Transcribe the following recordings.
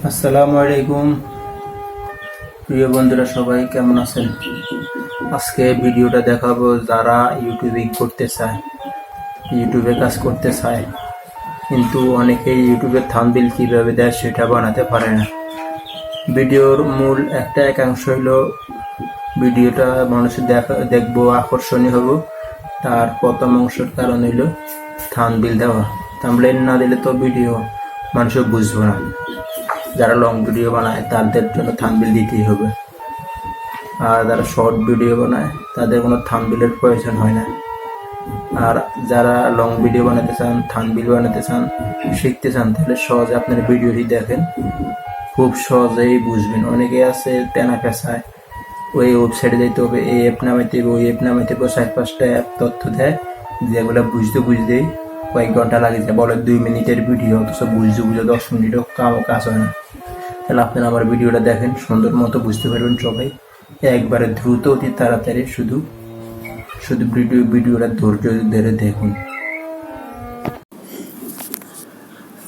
আসসালামু আলাইকুম প্রিয় বন্ধুরা, সবাই কেমন আছেন? আজকে ভিডিওটা দেখাবো যারা ইউটিউবে করতে চায়, ইউটিউবে কাজ করতে চায়, কিন্তু অনেকেই ইউটিউবের থাম্বনেল কিভাবে দেয় সেটা বানাতে পারে না। ভিডিওর মূল একটা একাংশ হলো ভিডিওটা মানুষের দেখবো, আকর্ষণীয় হবো। তার প্রথম অংশের কারণ হইলো থাম্বনেল দেওয়া। থাম্বনেল না দিলে তো ভিডিও মানুষ বুঝবো না। যারা লং ভিডিও বানায় তাদের জন্য থাম্বনেল দিতেই হবে, আর যারা শর্ট ভিডিও বানায় তাদের কোনো থাম্বনেলের প্রয়োজন হয় না। আর যারা লং ভিডিও বানাতে চান, থাম্বনেল বানাতে চান, শিখতে চান, তাহলে সহজে আপনার ভিডিওটি দেখেন, খুব সহজেই বুঝবেন। অনেকে আছে তেনা পেশায়, ওই ওয়েবসাইটে যেতে হবে, এই অ্যাপ নামাইতে হবে, ওই অ্যাপ নামাইতে হবে, 4-5টা অ্যাপ তথ্য দেয়, যেগুলো বুঝতেই কয়েক ঘন্টা লাগে যায়। বলে 2 মিনিটের ভিডিও, অথচ বুঝতে 10 মিনিটও কাজ হয় না। তাহলে আপনারা আমার ভিডিওটা দেখেন, সুন্দর মতো বুঝতে পারবেন সবাই, একবারে দ্রুত অতি তাড়াতাড়ি। শুধু ভিডিওটা ধৈর্য ধরে দেখুন।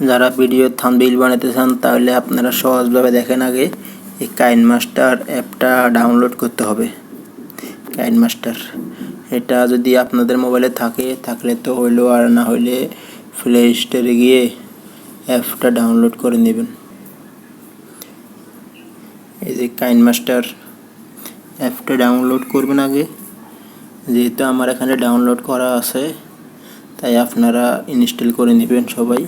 যারা ভিডিও থাম্বনেল বানাতে চান তাহলে আপনারা সহজভাবে দেখেন। আগে এই কাইনমাস্টার অ্যাপটা ডাউনলোড করতে হবে। কাইনমাস্টার এটা যদি আপনাদের মোবাইলে থাকলে তো হইলো, আর না হইলে প্লে স্টোরে গিয়ে অ্যাপটা ডাউনলোড করে নেবেন। এই যে কাইনমাস্টার অ্যাপটা ডাউনলোড করবেন আগে। যেহেতু আমার এখানে ডাউনলোড করা আছে, তাই আপনারা ইনস্টল করে নেবেন সবাই।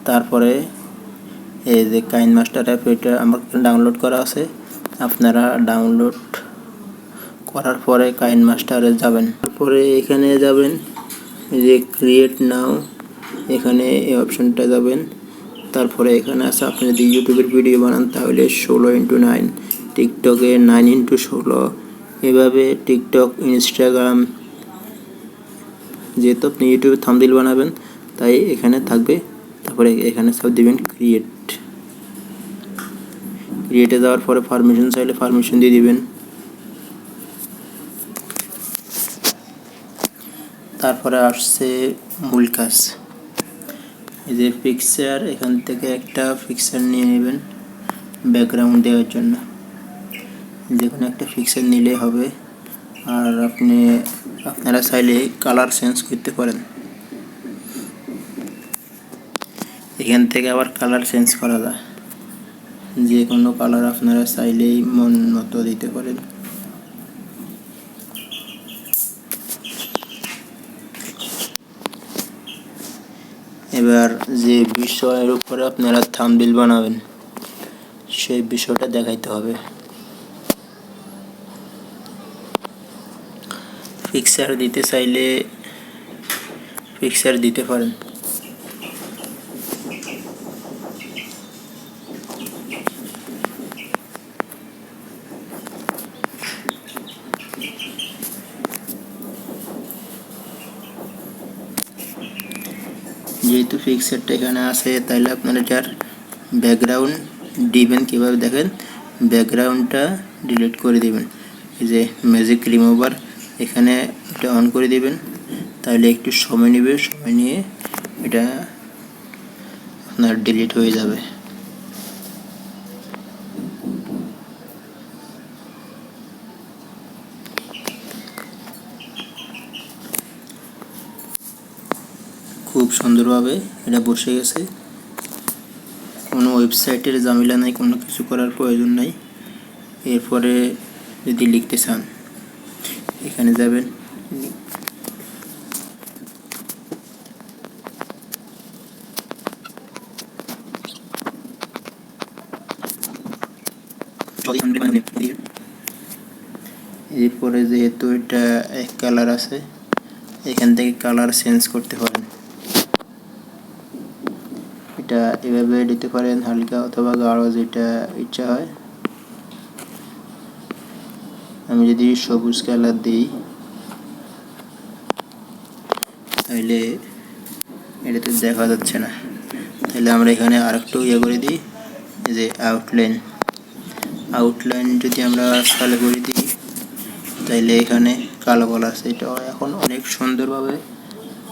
তারপরে এই যে কাইনমাস্টার অ্যাপ, এটা আমার ডাউনলোড করা আছে। আপনারা ডাউনলোড করার পরে কাইনমাস্টারে যাবেন, তারপরে এখানে যাবেন, এই যে ক্রিয়েট নাও, এখানে এই অপশনটা যাবেন। তারপরে এখানে আছে, আপনি যদি ইউটিউবের ভিডিও বানান তাহলে 16:9, টিকটকে 9:16, এভাবে টিকটক, ইনস্টাগ্রাম, যেহেতু আপনি ইউটিউবে থাম্বনেল বানাবেন তাই এখানে থাকবে। তারপরে এখানে সব দিবেন ক্রিয়েটে যাওয়ার পরে পারমিশন চাইলে পারমিশন দিয়ে দিবেন। তারপরে আসছে মূল কাজ, এই যে পিকচার, এখান থেকে একটা পিকচার নিয়ে নেবেন ব্যাকগ্রাউন্ড দেওয়ার জন্য। যে কোনো একটা পিকচার নিলেই হবে। আর আপনারা চাইলে কালার চেঞ্জ করতে পারেন, এখান থেকে আবার কালার চেঞ্জ করা যায়। যে কোনো কালার আপনারা চাইলেই মন মতো দিতে পারেন। এবার যে বিষয়ের উপরে আপনারা থাম্বনেল বানাবেন সেই বিষয়টা দেখাইতে হবে। পিকচার দিতে চাইলে পিকচার দিতে পারেন। যেহেতু পিকচারটা এখানে আছে, তাইলে আপনারা এটার ব্যাকগ্রাউন্ড দিবেন কীভাবে দেখেন। ব্যাকগ্রাউন্ডটা ডিলিট করে দিবেন, এই যে ম্যাজিক রিমুভার, এখানে এটা অন করে দিবেন। তাহলে একটু সময় নেবে, সময় নিয়ে এটা আপনার ডিলিট হয়ে যাবে। খুব সুন্দরভাবে এটা বসে গেছে, কোনো ওয়েবসাইটের ঝামেলা নাই, কোনো কিছু করার প্রয়োজন নাই। এরপরে যদি লিখতে চান এখানে যাবেন, এরপরে যেহেতু এটা এক কালার আছে, এখান থেকে কালার চেঞ্জ করতে পারেন। এটা এভাবে দিতে পারেন, হালকা অথবা গাঢ়, যেটা ইচ্ছা হয়। আমি যদি সবুজ কালার দিই তাহলে এটাতে দেখা যাচ্ছে না। তাহলে আমরা এখানে আরেকটু করে দিই, যে আউটলাইন যদি আমরা কালো করে দিই তাইলে এখানে কালো কালার আছে। এটা এখন অনেক সুন্দরভাবে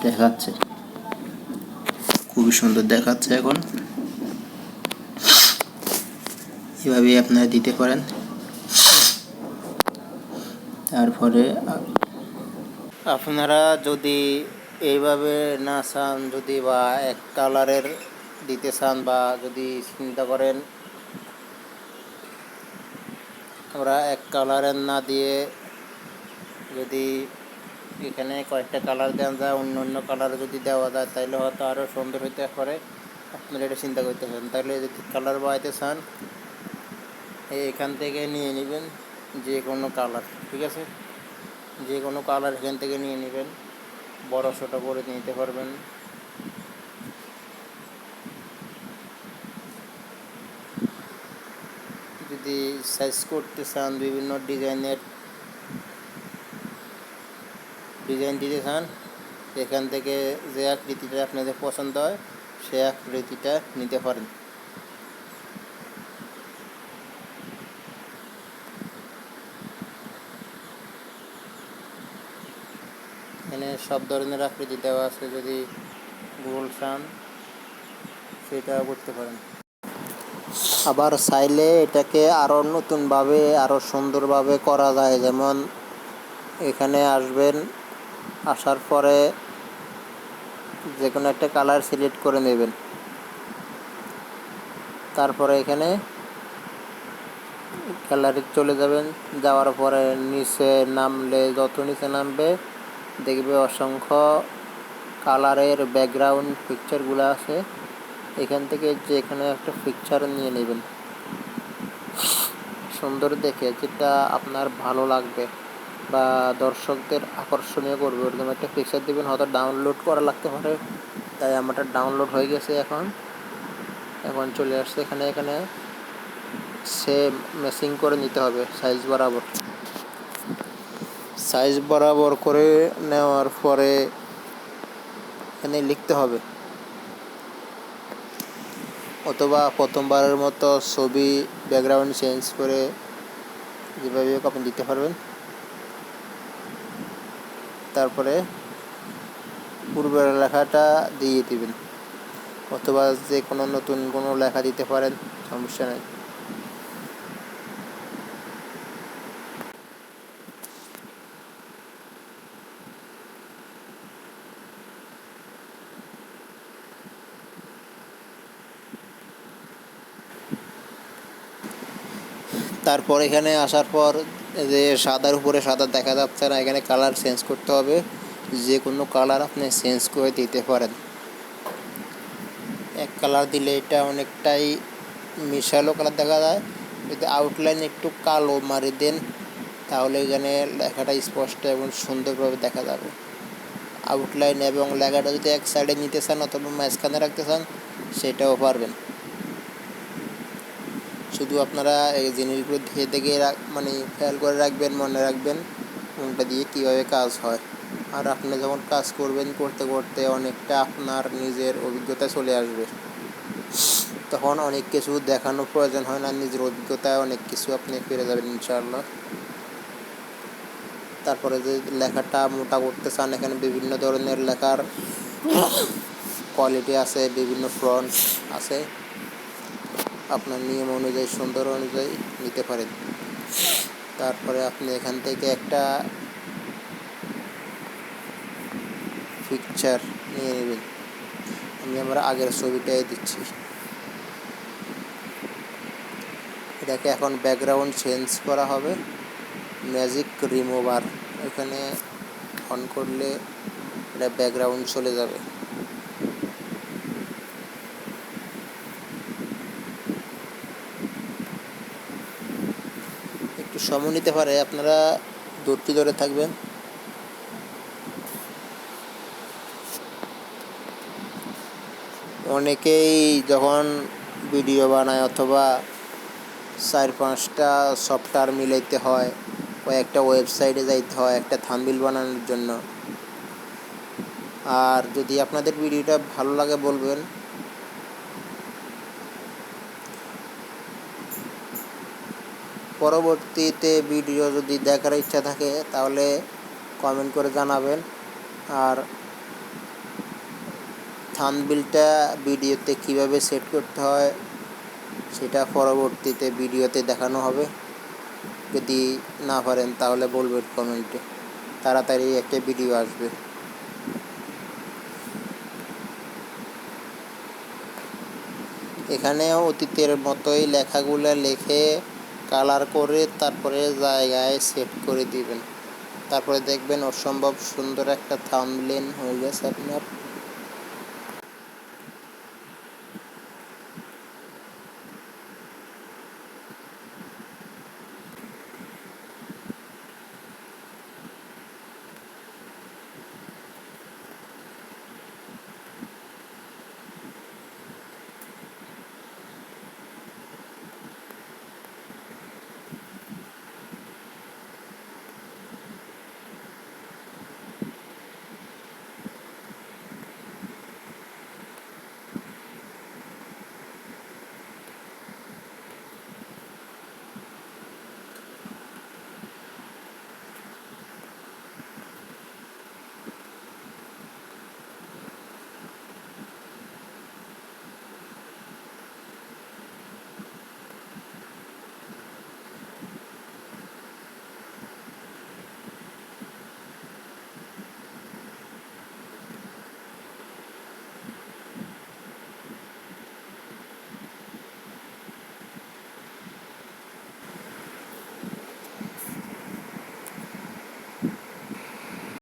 দেখাচ্ছে, খুবই সুন্দর দেখাচ্ছে এখন। এভাবে আপনারা দিতে পারেন। তারপরে আপনারা যদি এইভাবে না চান, যদি বা এক কালারের দিতে চান, বা যদি চিন্তা করেন আমরা এক কালারের না দিয়ে যদি এখানে কয়েকটা কালার দেওয়া যায়, অন্য অন্য কালার যদি দেওয়া যায় তাহলে হয়তো আরও সুন্দর হইতে পারে। আপনারা এটা চিন্তা করতে পারেন। তাহলে যদি কালার বাড়াইতে চান এখান থেকে নিয়ে নেবেন যে কোনো কালার, ঠিক আছে? যে কোনো কালার এখান থেকে নিয়ে নেবেন, বড় ছোটো করে নিতে পারবেন। যদি সাইজ করতে চান, বিভিন্ন ডিজাইন দিতে চান, এখান থেকে যে আকৃতিটা আপনাদের পছন্দ হয় সেই আকৃতিটা নিতে পারেন। এখানে সব ধরনের আকৃতি দেওয়া আছে, যদি গোল চান সেটা করতে পারেন। আবার চাইলে এটাকে আরও নতুনভাবে আরও সুন্দরভাবে করা যায়। যেমন এখানে আসবেন, আসার পরে যে কোনো একটা কালার সিলেক্ট করে নেবেন। তারপরে এখানে গ্যালারি চলে যাবেন, যাওয়ার পরে নিচে নামলে, যত নিচে নামবে দেখবে অসংখ্য কালারের ব্যাকগ্রাউন্ড পিকচারগুলো আছে। এখান থেকে যে কোনো একটা পিকচার নিয়ে নেবেন, সুন্দর দেখে, যেটা আপনার ভালো লাগবে বা দর্শকদের আকর্ষণীয় করবে, ওরকম একটা পিকচার দেবেন। হয়তো ডাউনলোড করা লাগতে পারে, তাই আমারটা ডাউনলোড হয়ে গেছে। এখন চলে আসছে। এখানে সেম ম্যাচিং করে নিতে হবে সাইজ বরাবর করে নেওয়ার পরে এখানে লিখতে হবে, অথবা প্রথমবারের মতো ছবি ব্যাকগ্রাউন্ড চেঞ্জ করে যেভাবে আপনি দিতে পারবেন। তারপরে পূর্বের লেখাটা দিয়ে দিবেন, অথবা যে কোনো নতুন কোনো লেখা দিতে পারেন, সমস্যা নেই। তারপর এখানে আসার পর যে সাদার উপরে সাদা দেখা যাচ্ছে না, এখানে কালার চেঞ্জ করতে হবে। যে কোনো কালার আপনি চেঞ্জ করে দিতে পারেন। এক কালার দিলে এটা অনেকটাই মিশালো কালার দেখা যায়। যদি আউটলাইন একটু কালো মারি দেন তাহলে এখানে লেখাটা স্পষ্ট এবং সুন্দরভাবে দেখা যাবে। আউটলাইন এবং লেখাটা যদি এক সাইডে নিতে চান অথবা মাঝখানে রাখতে চান সেটাও পারবেন। শুধু আপনারা এই জিনিসগুলো দেখে মানে খেয়াল করে রাখবেন, মনে রাখবেন কোনটা দিয়ে কীভাবে কাজ হয়। আর আপনি যখন কাজ করবেন, করতে করতে অনেকটা আপনার নিজের অভিজ্ঞতা চলে আসবে, তখন অনেক কিছু দেখানোর প্রয়োজন হয় না, নিজের অভিজ্ঞতায় অনেক কিছু আপনি পেরে যাবেন ইনশাআল্লাহ। তারপরে যে লেখাটা মোটা করতে চান, এখানে বিভিন্ন ধরনের লেখার কোয়ালিটি আছে, বিভিন্ন ফন্ট আছে, আপনার নিয়ম অনুযায়ী, সুন্দর অনুযায়ী নিতে পারেন। তারপরে আপনি এখান থেকে একটা পিকচার নিয়ে নেবেন। আমি আমার আগের ছবিটাই দিচ্ছি। এটাকে এখন ব্যাকগ্রাউন্ড চেঞ্জ করা হবে, ম্যাজিক রিমুভার এখানে অন করলে এটা ব্যাকগ্রাউন্ড চলে যাবে। একটু সময় নিতে পারে, আপনারা ধৈর্য ধরে থাকবেন। অনেকেই যখন ভিডিও বানায় অথবা 4-5টা সফটওয়্যার মিলাইতে হয়, কয়েকটা ওয়েবসাইটে যাইতে হয় একটা থাম্বনেল বানানোর জন্য। আর যদি আপনাদের ভিডিওটা ভালো লাগে বলবেন, পরবর্তীতে ভিডিও যদি দেখার ইচ্ছা থাকে তাহলে কমেন্ট করে জানাবেন। আর থাম্বনেলটা ভিডিওতে কিভাবে সেট করতে হয় সেটা পরবর্তীতে ভিডিওতে দেখানো হবে। যদি না পারেন তাহলে বলবেন কমেন্টে, তাড়াতাড়ি একটা ভিডিও আসবে। এখানে অতীতের মতোই লেখাগুলো লিখে কালার করে তারপরে জায়গায় সেট করে দিবেন। তারপরে দেখবেন অসম্ভব সুন্দর একটা থাম্বনেইল হয়ে গেছে আপনার।